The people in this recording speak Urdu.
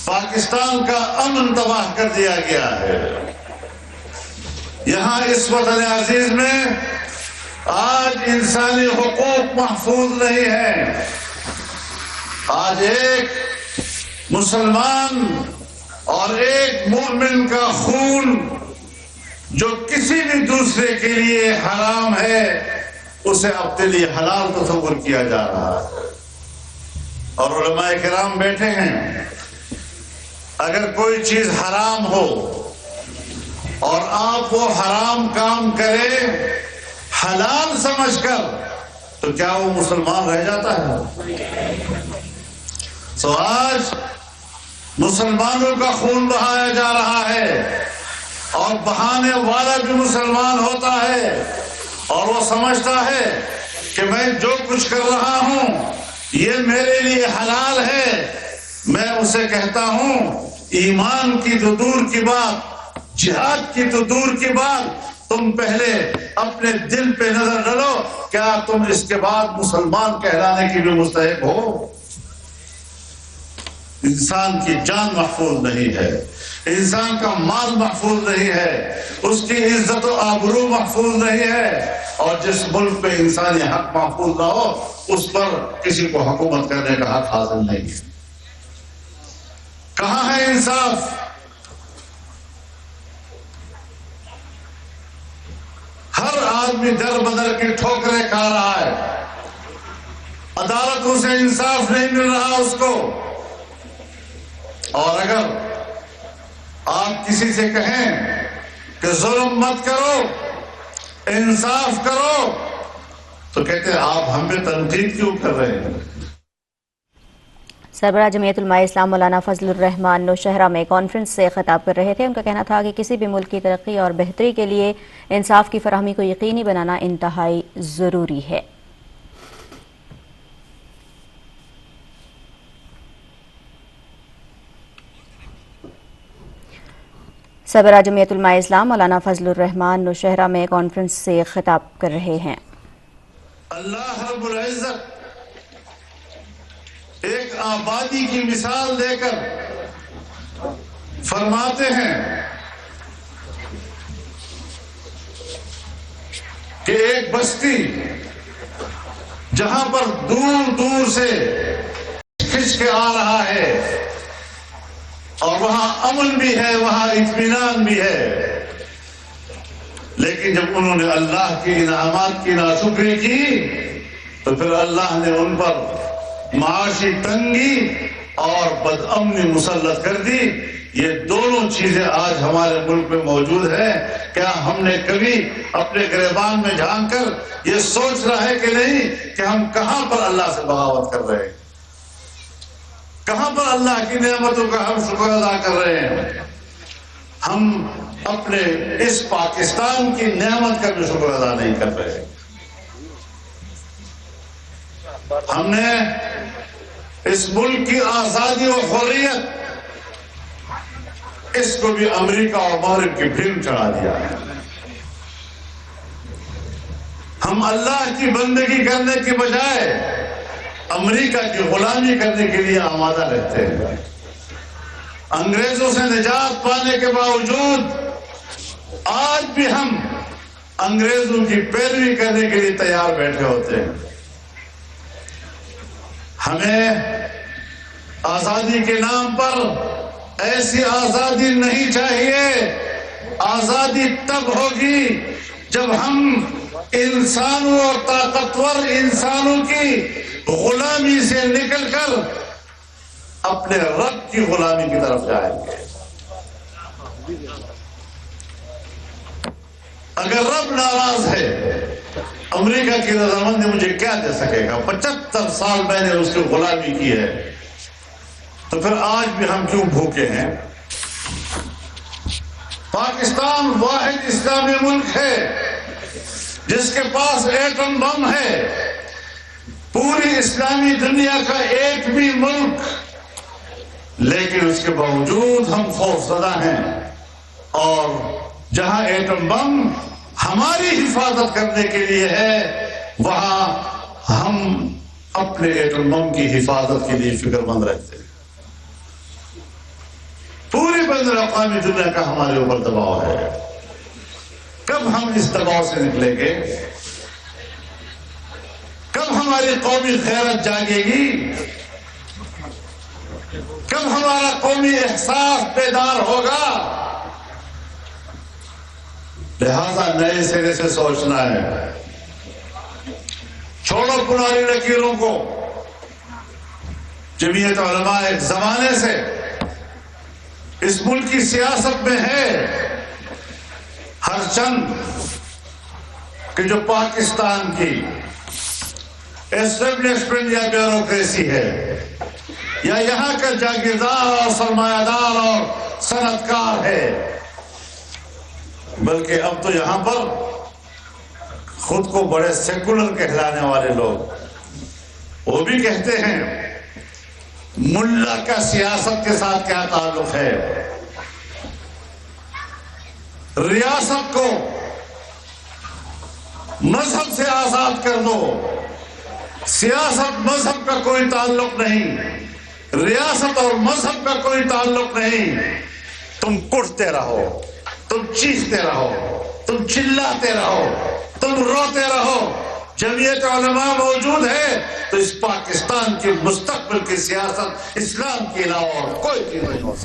پاکستان کا امن تباہ کر دیا گیا ہے. یہاں اس وطن عزیز میں آج انسانی حقوق محفوظ نہیں ہیں. آج ایک مسلمان اور ایک مومن کا خون جو کسی بھی دوسرے کے لیے حرام ہے اسے اپنے لیے حلال تصور کیا جا رہا ہے. اور علماء کرام بیٹھے ہیں. اگر کوئی چیز حرام ہو اور آپ وہ حرام کام کرے حلال سمجھ کر تو کیا وہ مسلمان رہ جاتا ہے؟ سو آج مسلمانوں کا خون بہایا جا رہا ہے اور بہانے والا بھی مسلمان ہوتا ہے اور وہ سمجھتا ہے کہ میں جو کچھ کر رہا ہوں یہ میرے لیے حلال ہے. میں اسے کہتا ہوں ایمان کی تو دور کی بات، جہاد کی تو دور کی بات، تم پہلے اپنے دل پہ نظر ڈالو کیا تم اس کے بعد مسلمان کہلانے کی بھی مستحق ہو؟ انسان کی جان محفوظ نہیں ہے، انسان کا مال محفوظ نہیں ہے، اس کی عزت و آبرو محفوظ نہیں ہے. اور جس ملک پہ انسانی حق محفوظ نہ ہو اس پر کسی کو حکومت کرنے کا حق حاصل نہیں ہے. کہاں ہے انصاف؟ ہر آدمی در بدر کی ٹھوکریں کھا رہا ہے. عدالتوں سے انصاف نہیں مل رہا اس کو. اور اگر آپ کسی سے کہیں کہ ظلم مت کرو، انصاف کرو، تو کہتے ہیں آپ ہم پہ تنقید کیوں کر رہے ہیں؟ سربراہ جمعیت علماء اسلام مولانا فضل الرحمان نوشہرہ میں کانفرنس سے خطاب کر رہے تھے. ان کا کہنا تھا کہ کسی بھی ملک کی ترقی اور بہتری کے لیے انصاف کی فراہمی کو یقینی بنانا انتہائی ضروری ہے. سربراہ جمعیت علماء اسلام مولانا فضل الرحمان نوشہرہ میں کانفرنس سے خطاب کر رہے ہیں. اللہ رب العزت ایک آبادی کی مثال دے کر فرماتے ہیں کہ ایک بستی جہاں پر دور دور سے کھنچ کے آ رہا ہے اور وہاں امن بھی ہے، وہاں اطمینان بھی ہے، لیکن جب انہوں نے اللہ کی انعامات کی ناشکری کی تو پھر اللہ نے ان پر معاشی تنگی اور بدامنی مسلط کر دی. یہ دونوں چیزیں آج ہمارے ملک میں موجود ہیں. کیا ہم نے کبھی اپنے گریبان میں جھانک کر یہ سوچ رہا ہے کہ نہیں کہ ہم کہاں پر اللہ سے بغاوت کر رہے ہیں، کہاں پر اللہ کی نعمتوں کا ہم شکر ادا کر رہے ہیں؟ ہم اپنے اس پاکستان کی نعمت کا بھی شکر ادا نہیں کر رہے. ہم نے اس ملک کی آزادی و حریت اس کو بھی امریکہ اور مغرب کی فلم چڑھا دیا ہے. ہم اللہ کی بندگی کرنے کی بجائے امریکہ کی غلامی کرنے کے لیے آمادہ رہتے ہیں. انگریزوں سے نجات پانے کے باوجود آج بھی ہم انگریزوں کی پیروی کرنے کے لیے تیار بیٹھے ہوتے ہیں. ہمیں آزادی کے نام پر ایسی آزادی نہیں چاہیے. آزادی تب ہوگی جب ہم انسانوں اور طاقتور انسانوں کی غلامی سے نکل کر اپنے رب کی غلامی کی طرف جائیں گے. اگر رب ناراض ہے امریکہ کی رضامندی مجھے کیا دے سکے گا؟ 75 سال میں نے اس کی غلامی کی ہے، تو پھر آج بھی ہم کیوں بھوکے ہیں؟ پاکستان واحد اسلامی ملک ہے جس کے پاس ایٹم بم ہے. پوری اسلامی دنیا کا ایک بھی ملک، لیکن اس کے باوجود ہم خوفزدہ ہیں. اور جہاں ایٹم بم ہماری حفاظت کرنے کے لیے ہے وہاں ہم اپنے ایٹم بم کی حفاظت کے لیے فکر مند رہتے ہیں. بین الاقوامی دنیا کا ہمارے اوپر دباؤ ہے. کب ہم اس دباؤ سے نکلیں گے؟ کب ہماری قومی غیرت جاگے گی؟ کب ہمارا قومی احساس بیدار ہوگا؟ لہذا نئے سرے سے سوچنا ہے. چھوڑو پرانی لکیروں کو. جمعیت علماء ایک زمانے سے اس ملک کی سیاست میں ہے. ہر چند کہ جو پاکستان کی اسٹیبلشمنٹ یا بیوروکریسی ہے یا یہاں کا جاگیردار اور سرمایہ دار اور صنعتکار ہے، بلکہ اب تو یہاں پر خود کو بڑے سیکولر کہلانے والے لوگ وہ بھی کہتے ہیں ملا کا سیاست کے ساتھ کیا تعلق ہے. ریاست کو مذہب سے آزاد کر دو. سیاست مذہب کا کوئی تعلق نہیں، ریاست اور مذہب کا کوئی تعلق نہیں. تم کٹتے رہو، تم چیختے رہو، تم چلاتے رہو، تم روتے رہو. جمعیت علماء موجود ہے تو اس پاکستان کے مستقبل کی سیاست اسلام کے علاوہ اور کوئی چیز نہیں ہو سکتی.